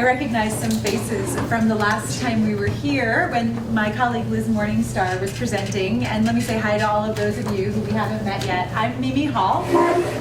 recognize some faces from the last time we were here when my colleague Liz Morningstar was presenting. And let me say hi to all of those of you who we haven't met yet. I'm Mimi Hall,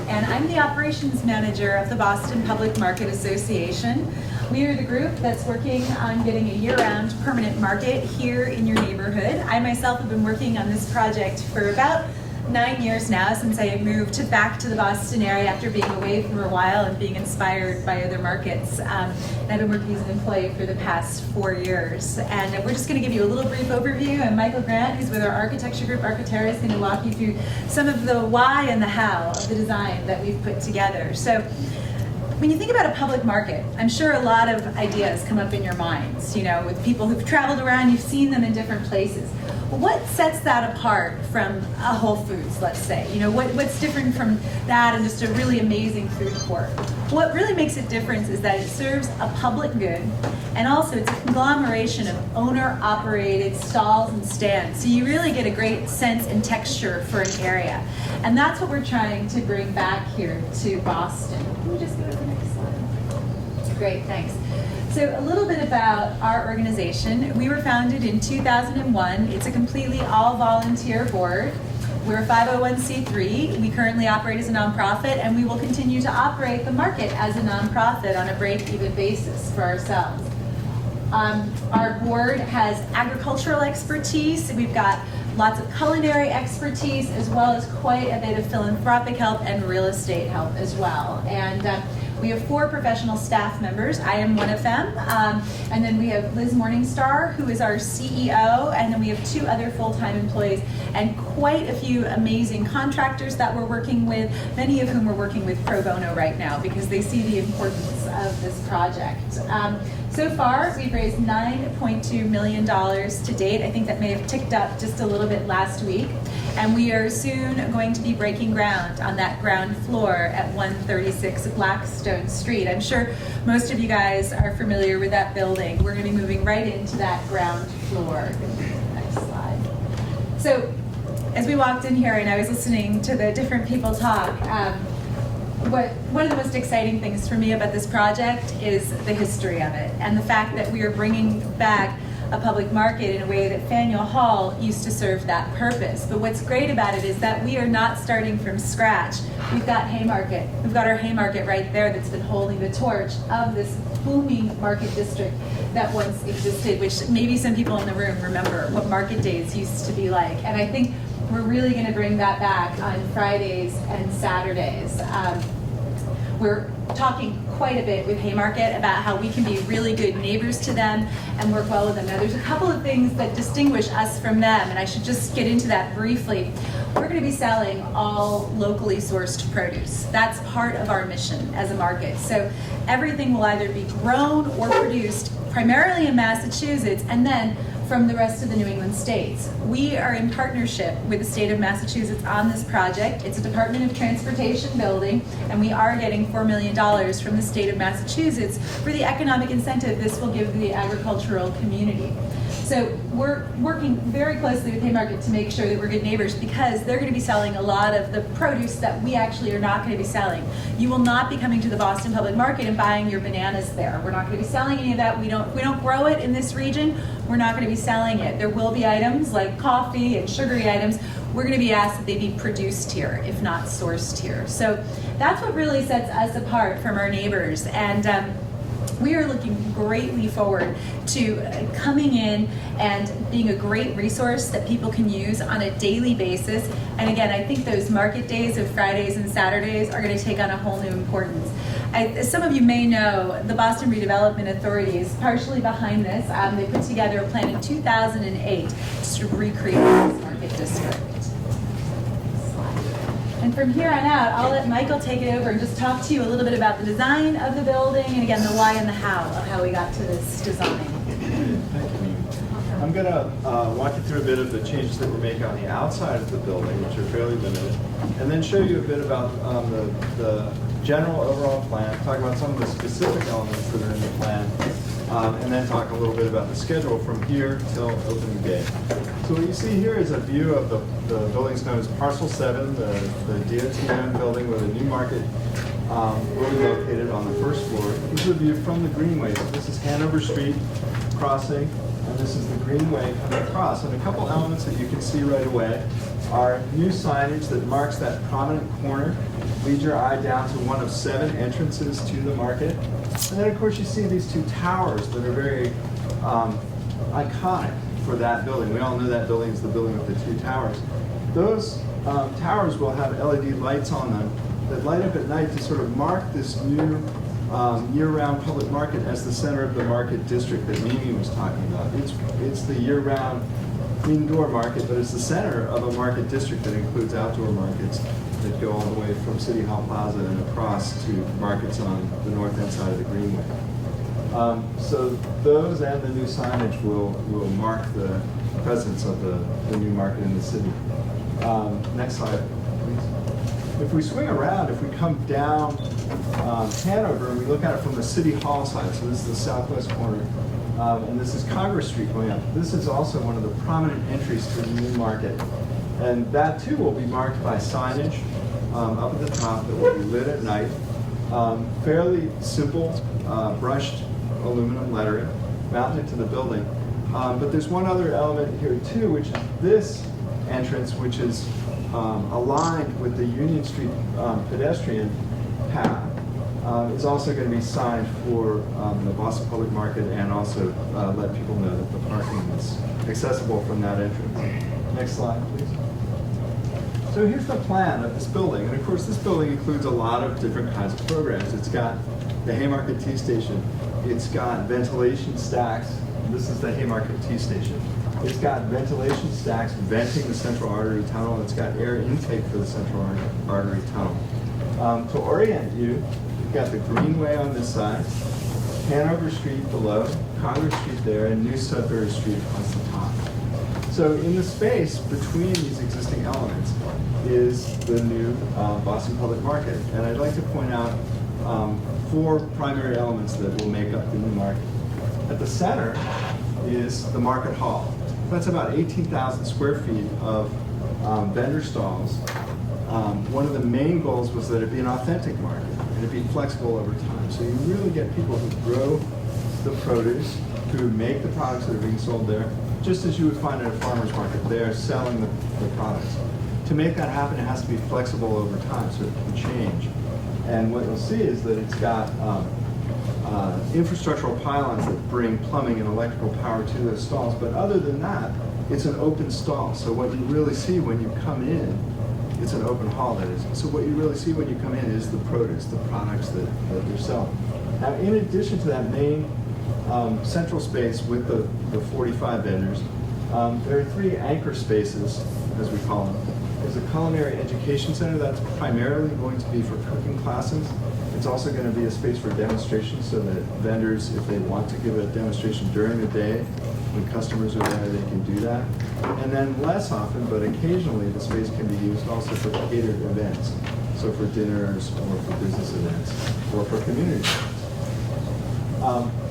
and I'm the operations manager of the Boston Public Market Association. We are the group that's working on getting a year-round permanent market here in your neighborhood. I myself have been working on this project for about 9 years now, since I moved back to the Boston area after being away for a while and being inspired by other markets. And I've been working as an employee for the past 4 years. And we're just going to give you a little brief overview, and Michael Grant, who's with our architecture group, Architera, is going to walk you through some of the why and the how of the design that we've put together. So when you think about a public market, I'm sure a lot of ideas come up in your minds, you know, with people who've traveled around, you've seen them in different places. What sets that apart from a Whole Foods, let's say? You know, what's different from that and just a really amazing food court? What really makes it different is that it serves a public good, and also it's a conglomeration of owner-operated stalls and stands. So you really get a great sense and texture for an area. And that's what we're trying to bring back here to Boston. Can we just go to the next slide? Great, thanks. So a little bit about our organization. We were founded in 2001. It's a completely all-volunteer board. We're a 501c3. We currently operate as a nonprofit, and we will continue to operate the market as a nonprofit on a break-even basis for ourselves. Our board has agricultural expertise. We've got lots of culinary expertise, as well as quite a bit of philanthropic help and real estate help as well. And we have 4 professional staff members. I am one of them. And then we have Liz Morningstar, who is our CEO, and then we have 2 other full-time employees, and quite a few amazing contractors that we're working with, many of whom we're working with pro bono right now because they see the importance of this project. So far, we've raised $9.2 million to date. I think that may have ticked up just a little bit last week. And we are soon going to be breaking ground on that ground floor at 136 Blackstone Street. I'm sure most of you guys are familiar with that building. We're going to be moving right into that ground floor. Next slide. So, as we walked in here and I was listening to the different people talk, one of the most exciting things for me about this project is the history of it, and the fact that we are bringing back a public market in a way that Faneuil Hall used to serve that purpose. But what's great about it is that we are not starting from scratch. We've got Haymarket. We've got our Haymarket right there that's been holding the torch of this booming market district that once existed, which maybe some people in the room remember what market days used to be like. And I think we're really going to bring that back on Fridays and Saturdays. We're talking quite a bit with Haymarket about how we can be really good neighbors to them and work well with them. Now, there's a couple of things that distinguish us from them, and I should just get into that briefly. We're going to be selling all locally sourced produce. That's part of our mission as a market. So everything will either be grown or produced primarily in Massachusetts, and then from the rest of the New England states. We are in partnership with the state of Massachusetts on this project. It's a Department of Transportation building, and we are getting $4 million from the state of Massachusetts for the economic incentive this will give the agricultural community. So we're working very closely with Haymarket to make sure that we're good neighbors, because they're going to be selling a lot of the produce that we actually are not going to be selling. You will not be coming to the Boston Public Market and buying your bananas there. We're not going to be selling any of that. We don't grow it in this region. We're not going to be selling it. There will be items like coffee and sugary items. We're going to be asked that they be produced here, if not sourced here. So that's what really sets us apart from our neighbors. And we are looking greatly forward to coming in and being a great resource that people can use on a daily basis. And again, I think those market days of Fridays and Saturdays are going to take on a whole new importance. As some of you may know, the Boston Redevelopment Authority is partially behind this. They put together a plan in 2008 to recreate this market district. And from here on out, I'll let Michael take it over and just talk to you a little bit about the design of the building, and again, the why and the how of how we got to this design. Thank you. I'm going to walk you through a bit of the changes that we're making on the outside of the building, which are fairly limited, and then show you a bit about the general overall plan, talk about some of the specific elements that are in the plan, and then talk a little bit about the schedule from here till opening day. So what you see here is a view of the buildings known as Parcel 7, the DOT-owned building where the new market will be located on the first floor. This is a view from the Greenway. So this is Hanover Street crossing, and this is the Greenway coming across. And a couple elements that you can see right away are new signage that marks that prominent corner. Lead your eye down to one of 7 entrances to the market. And then, of course, you see these 2 towers that are very iconic for that building. We all know that building is the building with the 2 towers. Those towers will have LED lights on them that light up at night to sort of mark this new year-round public market as the center of the market district that Mimi was talking about. It's the year-round indoor market, but it's the center of a market district that includes outdoor markets that go all the way from City Hall Plaza and across to markets on the north end side of the Greenway. So those and the new signage will mark the presence of the new market in the city. Next slide, please. If we swing around, if we come down Hanover and we look at it from the City Hall side, so this is the southwest corner, and this is Congress Street going up. This is also one of the prominent entries to the new market. And that too will be marked by signage up at the top that will be lit at night. Fairly simple brushed aluminum lettering mounted to the building. But there's one other element here too, which is this entrance, which is aligned with the Union Street pedestrian path, is also going to be signed for the Boston Public Market, and also let people know that the parking is accessible from that entrance. Next slide, please. So here's the plan of this building, and of course this building includes a lot of different kinds of programs. It's got the Haymarket Tea Station, it's got ventilation stacks. This is the Haymarket Tea Station. It's got ventilation stacks venting the Central Artery Tunnel. It's got air intake for the Central Artery Tunnel. To orient you, you've got the Greenway on this side, Hanover Street below, Congress Street there, and New Sudbury Street across the top. So in the space between these existing elements is the new Boston Public Market. And I'd like to point out 4 primary elements that will make up the new market. At the center is the Market Hall. That's about 18,000 square feet of vendor stalls. One of the main goals was that it be an authentic market and it be flexible over time. So you really get people who grow the produce, who make the products that are being sold there, just as you would find at a farmer's market. They're selling the products. To make that happen, it has to be flexible over time so it can change. And what you'll see is that it's got infrastructural pylons that bring plumbing and electrical power to those stalls. But other than that, it's an open stall. So what you really see when you come in, it's an open hall, that is. So what you really see when you come in is the produce, the products that they're selling. Now, in addition to that main central space with the 45 vendors, there are 3 anchor spaces, as we call them. There's a culinary education center that's primarily going to be for cooking classes. It's also going to be a space for demonstrations so that vendors, if they want to give a demonstration during the day, when customers are there, they can do that. And then less often, but occasionally, the space can be used also for catered events. So for dinners, or for business events, or for community events.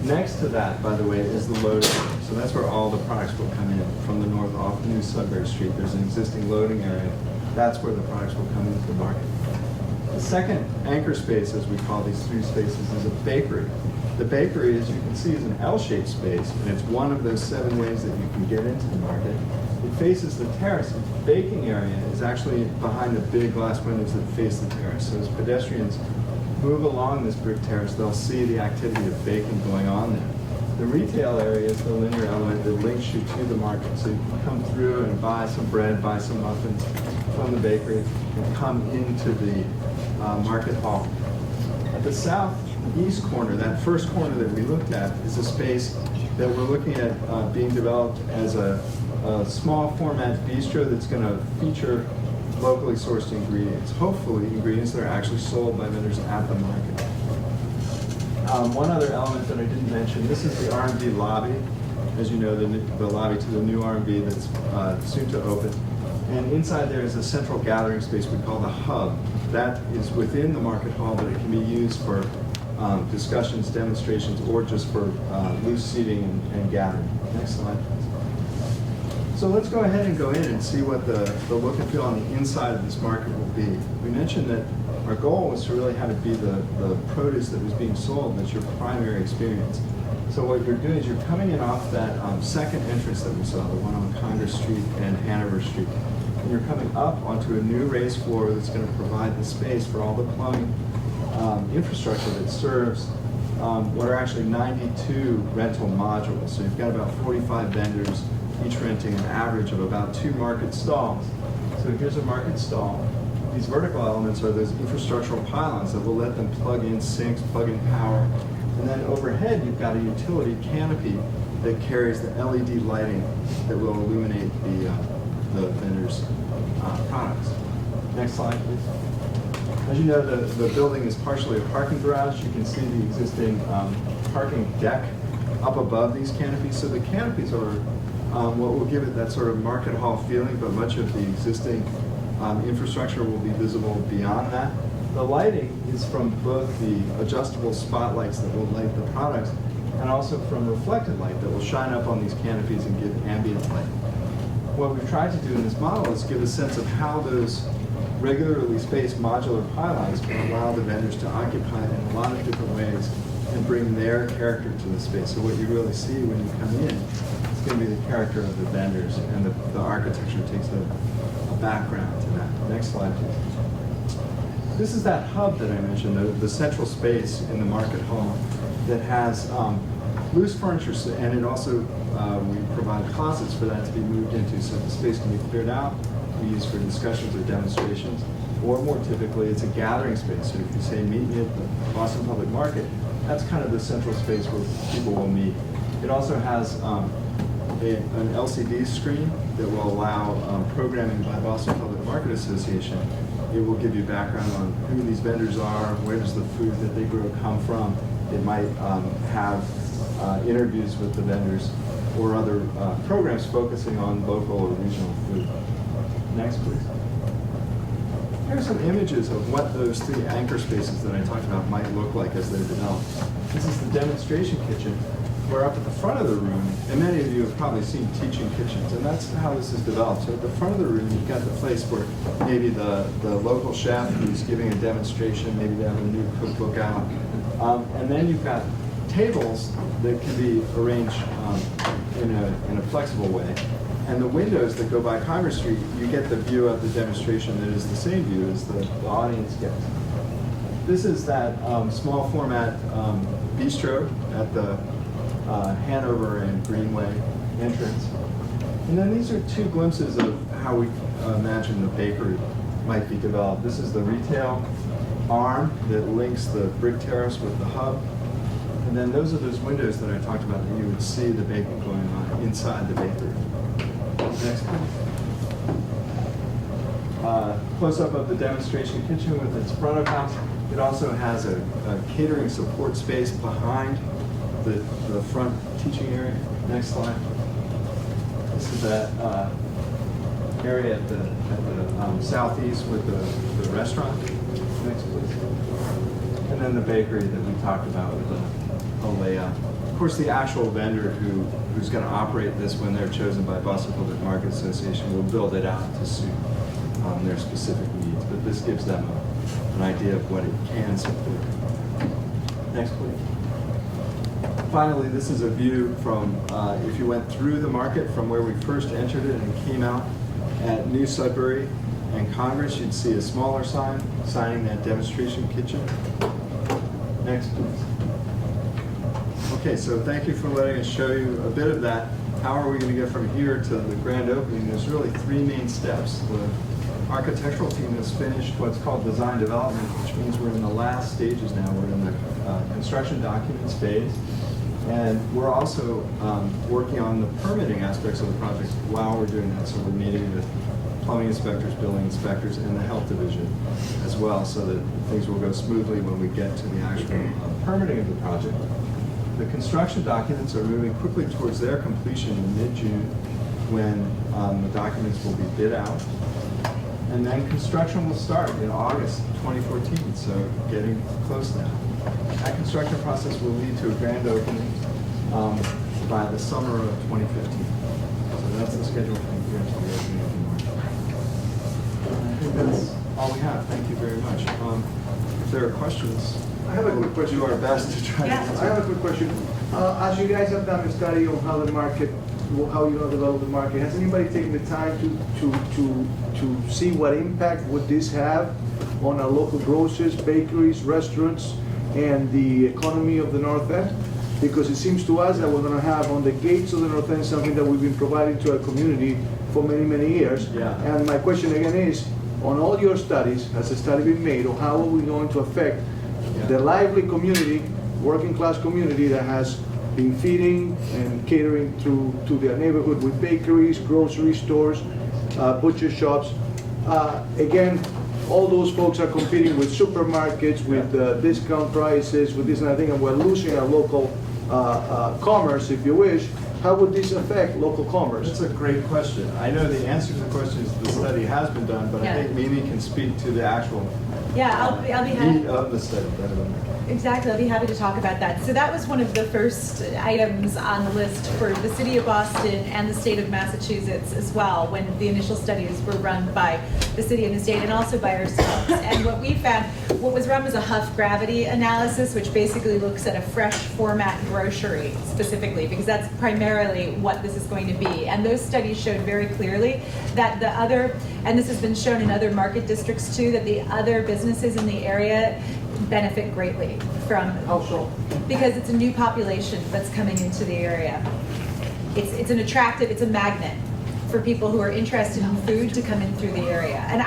Next to that, by the way, is the loading area. So that's where all the products will come in from the north off New Sudbury Street. There's an existing loading area. That's where the products will come into the market. The second anchor space, as we call these 3 spaces, is a bakery. The bakery, as you can see, is an L-shaped space, and it's one of those 7 ways that you can get into the market. It faces the terrace. The baking area is actually behind the big glass windows that face the terrace. So as pedestrians move along this brick terrace, they'll see the activity of baking going on there. The retail area is the linear element that links you to the market. So you can come through and buy some bread, buy some muffins from the bakery, and come into the market hall. At the southeast corner, that first corner that we looked at, is a space that we're looking at being developed as a small format bistro that's going to feature locally sourced ingredients, hopefully ingredients that are actually sold by vendors at the market. One other element that I didn't mention, this is the R&B lobby. As you know, the lobby to the new R&B that's soon to open. And inside there is a central gathering space we call the hub. That is within the market hall, but it can be used for discussions, demonstrations, or just for loose seating and gathering. Next slide, please. So let's go ahead and go in and see what the look and feel on the inside of this market will be. We mentioned that our goal was to really have it be the produce that was being sold that's your primary experience. So what you're doing is you're coming in off that second entrance that we saw, the one on Congress Street and Hanover Street. And you're coming up onto a new raised floor that's going to provide the space for all the plumbing infrastructure that serves what are actually 92 rental modules. So you've got about 45 vendors, each renting an average of about 2 market stalls. So here's a market stall. These vertical elements are those infrastructural pylons that will let them plug in sinks, plug in power. And then overhead, you've got a utility canopy that carries the LED lighting that will illuminate the vendors' products. Next slide, please. As you know, the building is partially a parking garage. You can see the existing parking deck up above these canopies. So the canopies are what will give it that sort of market hall feeling, but much of the existing infrastructure will be visible beyond that. The lighting is from both the adjustable spotlights that will light the products and also from reflected light that will shine up on these canopies and give ambient light. What we've tried to do in this model is give a sense of how those regularly spaced modular pylons can allow the vendors to occupy it in a lot of different ways and bring their character to the space. So what you really see when you come in, it's going to be the character of the vendors, and the architecture takes a background to that. Next slide, please. This is that hub that I mentioned, the central space in the market hall that has loose furniture, and it also, we provide closets for that to be moved into, so the space can be cleared out, be used for discussions or demonstrations, or more typically, it's a gathering space. So if you say meet me at the Boston Public Market, that's kind of the central space where people will meet. It also has an LCD screen that will allow programming by Boston Public Market Association. It will give you background on who these vendors are, where does the food that they grow come from. It might have interviews with the vendors or other programs focusing on local or regional food. Next, please. Here are some images of what those 3 anchor spaces that I talked about might look like as they're developed. This is the demonstration kitchen. We're up at the front of the room, and many of you have probably seen teaching kitchens, and that's how this is developed. So at the front of the room, you've got the place where maybe the local chef who's giving a demonstration, maybe they have a new cookbook out, and then you've got tables that can be arranged in a flexible way. And the windows that go by Congress Street, you get the view of the demonstration that is the same view as the audience gets. This is that small format bistro at the Hanover and Greenway entrance. And then these are 2 glimpses of how we imagine the bakery might be developed. This is the retail arm that links the brick terrace with the hub. And then those are those windows that I talked about that you would see the baking going on inside the bakery. Next one. Close-up of the demonstration kitchen with its front of house. It also has a catering support space behind the front teaching area. Next slide. This is that area at the southeast with the restaurant. Next, please. And then the bakery that we talked about with the layout. Of course, the actual vendor who's going to operate this when they're chosen by Boston Public Market Association will build it out to suit their specific needs. But this gives them an idea of what it can support. Next, please. Finally, this is a view from, if you went through the market from where we first entered it and came out at New Sudbury and Congress, you'd see a smaller sign signing that demonstration kitchen. Next, please. Okay, so thank you for letting us show you a bit of that. How are we going to get from here to the grand opening? There's really 3 main steps. The architectural team has finished what's called design development, which means we're in the last stages now. We're in the construction documents phase. And we're also working on the permitting aspects of the project while we're doing that. So we're meeting with plumbing inspectors, building inspectors, and the health division as well, so that things will go smoothly when we get to the actual permitting of the project. The construction documents are moving quickly towards their completion in mid-June, when the documents will be bid out. And then construction will start in August 2014, so getting close now. That construction process will lead to a grand opening by the summer of 2015. So that's the schedule from here until the opening of the March. I think that's all we have. Thank you very much. If there are questions, I have a quick question. we'll do our best to try to Yeah. answer. I have a quick question. As you guys have done a study on how the market, how you're going to develop the market, has anybody taken the time to see what impact would this have on our local grocers, bakeries, restaurants, and the economy of the North End? Because it seems to us that we're going to have on the gates of the North End something that we've been providing to our community for many, many years. Yeah. And my question again is, on all your studies, has a study been made on how are we going to affect the lively community, working class community that has been feeding and catering to their neighborhood with bakeries, grocery stores, butcher shops. Again, all those folks are competing with supermarkets, with discount prices, with this and that thing, and we're losing our local commerce, if you wish. How would this affect local commerce? That's a great question. I know the answer to the question is the study has been done, but I think Mimi can speak to the actual Yeah, I'll be meat happy. of the study better than me. Exactly, I'll be happy to talk about that. So that was one of the first items on the list for the city of Boston and the state of Massachusetts as well, when the initial studies were run by the city and the state and also by ourselves. And what we found, what was run was a Huff gravity analysis, which basically looks at a fresh format grocery specifically, because that's primarily what this is going to be. And those studies showed very clearly that the other, and this has been shown in other market districts too, that the other businesses in the area benefit greatly from. How so? Because it's a new population that's coming into the area. It's an attractive, it's a magnet for people who are interested in food to come in through the area. And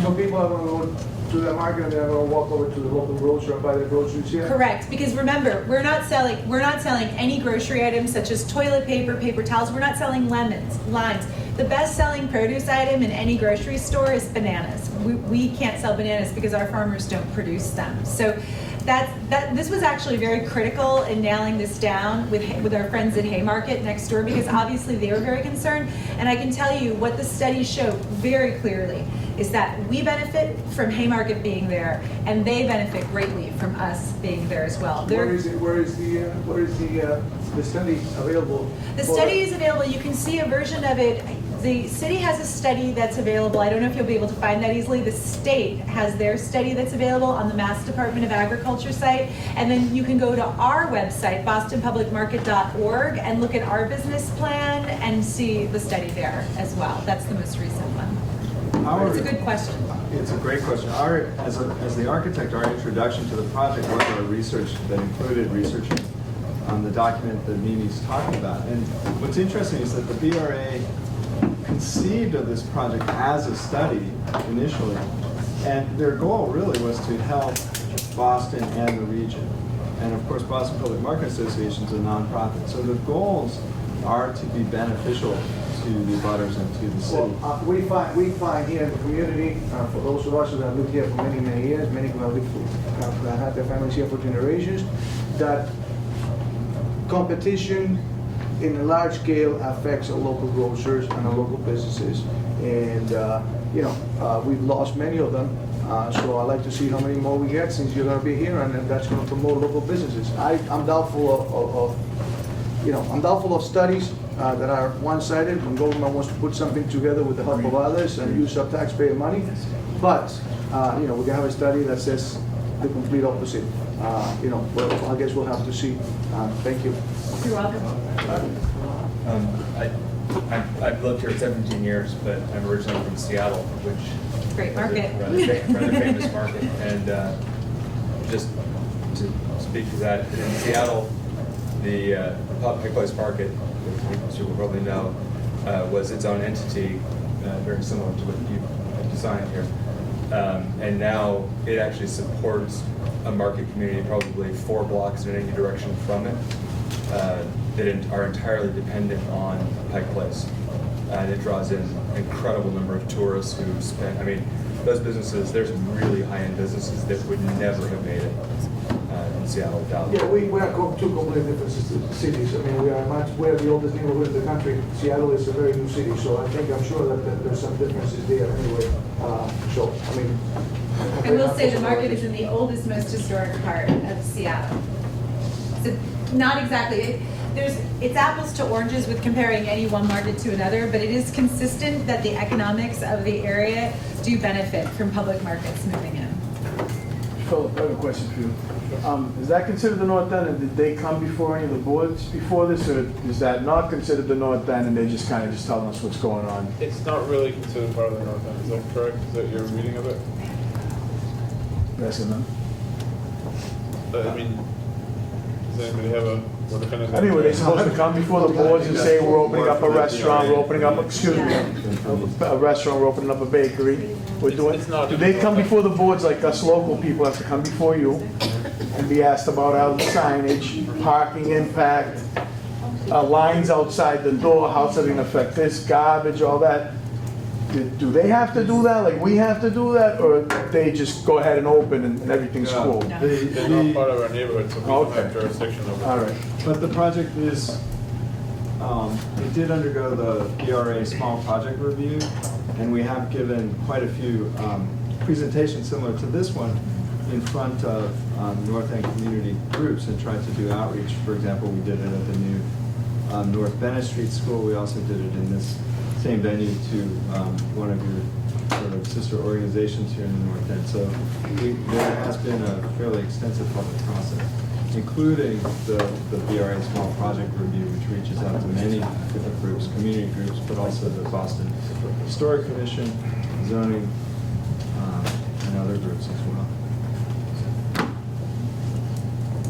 So people are going to go to the market and they're going to walk over to the local grocer and buy their groceries here? correct, because remember, we're not selling any grocery items such as toilet paper, paper towels. We're not selling lemons, limes. The best-selling produce item in any grocery store is bananas. We can't sell bananas because our farmers don't produce them. So this was actually very critical in nailing this down with our friends at Haymarket next door, because obviously they were very concerned. And I can tell you what the studies show very clearly is that we benefit from Haymarket being there, and they benefit greatly from us being there as well. Where is the study available? The study is available. You can see a version of it. The city has a study that's available. I don't know if you'll be able to find that easily. The state has their study that's available on the Mass Department of Agriculture site. And then you can go to our website, bostonpublicmarket.org, and look at our business plan and see the study there as well. That's the most recent one. It's a good question. It's a great question. As the architect, our introduction to the project was our research that included researching on the document that Mimi's talking about. And what's interesting is that the BRA conceived of this project as a study initially, and their goal really was to help Boston and the region. And of course, Boston Public Market Association is a nonprofit. So the goals are to be beneficial to the abutters and to the city. Well, we find here in the community, for those of us that have lived here for many, many years, many who have had their families here for generations, that competition in a large scale affects our local grocers and our local businesses. And, we've lost many of them. So I'd like to see how many more we get since you're going to be here, and that's going to promote local businesses. I'm doubtful of studies that are one-sided when government wants to put something together with the help of others and use up taxpayer money. But, we can have a study that says the complete opposite. Well, I guess we'll have to see. Thank you. You're welcome. I've lived here 17 years, but I'm originally from Seattle, which Great market. rather famous market. And just to speak to that, in Seattle, the Pike Place Market, which you will probably know, was its own entity, very similar to what you've designed here. And now it actually supports a market community probably 4 blocks in any direction from it that are entirely dependent on Pike Place. And it draws in an incredible number of tourists who spend, those businesses, there's some really high-end businesses that would never have made it in Seattle without. Yeah, we are two completely different cities. We're the oldest neighborhood in the country. Seattle is a very new city, so I'm sure that there's some differences there anyway. I will say the market is in the oldest, most historic part of Seattle. So not exactly. it's apples to oranges with comparing any one market to another, but it is consistent that the economics of the area do benefit from public markets moving in. Philip, I have a question for you. Is that considered the North End, and did they come before any of the boards before this, or is that not considered the North End, and they just kind of just telling us what's going on? It's not really considered part of the North End, is that correct? Is that your reading of it? Yes and no? I mean, does anybody have what kind of? I mean, were they supposed to come before the boards and say, we're opening up a restaurant, we're opening up, excuse me, a restaurant, we're opening up a bakery, we're doing, It's not- do they come before the boards like us local people have to come before you and be asked about our signage, parking impact, lines outside the door, how's it gonna affect this, garbage, all that? Do they have to do that, like we have to do that, or they just go ahead and open and everything's Yeah. cool? No. They're not part of our neighborhood, so we don't have Okay. jurisdiction over it. All right. But the project is, it did undergo the BRA small project review, and we have given quite a few presentations similar to this one in front of North End community groups and tried to do outreach. For example, we did it at the new North Bennett Street School. We also did it in this same venue to one of your sort of sister organizations here in the North End. So there has been a fairly extensive public process, including the BRA Small Project Review, which reaches out to many different groups, community groups, but also the Boston Historic Commission, zoning, and other groups as well.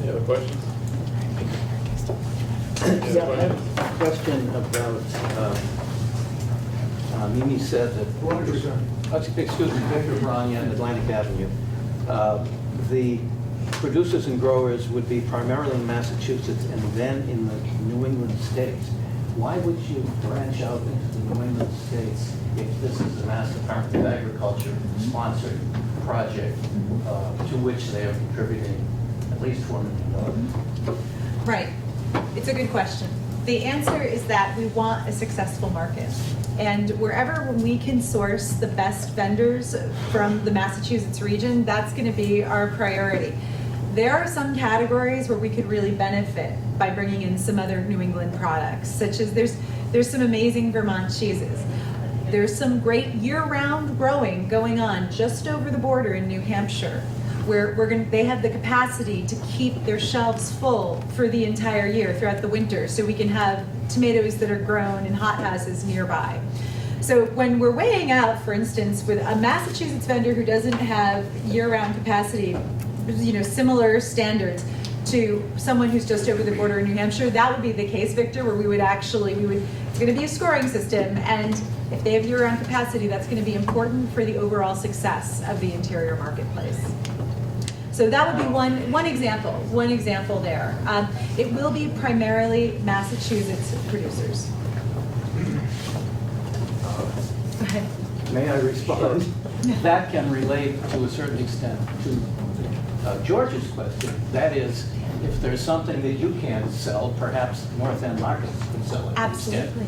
Any other questions? Yeah, I have a question about, Mimi said that, excuse me, Victor Bryan, Atlantic Avenue. The producers and growers would be primarily in Massachusetts and then in the New England states. Why would you branch out into the New England states if this is a Mass Department of Agriculture sponsored project to which they are contributing at least $4 million? Right. It's a good question. The answer is that we want a successful market. And wherever we can source the best vendors from the Massachusetts region, that's going to be our priority. There are some categories where we could really benefit by bringing in some other New England products, such as there's some amazing Vermont cheeses. There's some great year-round growing going on just over the border in New Hampshire, where they have the capacity to keep their shelves full for the entire year throughout the winter, so we can have tomatoes that are grown in hothouses nearby. So when we're weighing out, for instance, with a Massachusetts vendor who doesn't have year-round capacity, similar standards to someone who's just over the border in New Hampshire, that would be the case, Victor, where it's going to be a scoring system, and if they have year-round capacity, that's going to be important for the overall success of the interior marketplace. So that would be one example there. It will be primarily Massachusetts producers. Go ahead. May I respond? That can relate to a certain extent to George's question. That is, if there's something that you can't sell, perhaps North End markets can sell it instead. Absolutely.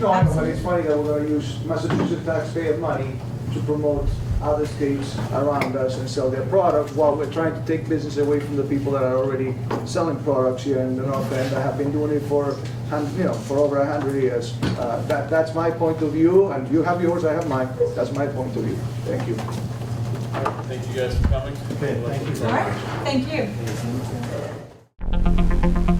No, I know, but it's funny that we're gonna use Massachusetts taxpayer money to promote other states around us and sell their products while we're trying to take business away from the people that are already selling products here in the North End that have been doing it for over 100 years. That's my point of view, and you have yours, I have mine. That's my point of view. Thank you. All right, thank you guys for coming. Okay, thank you. All right, thank you.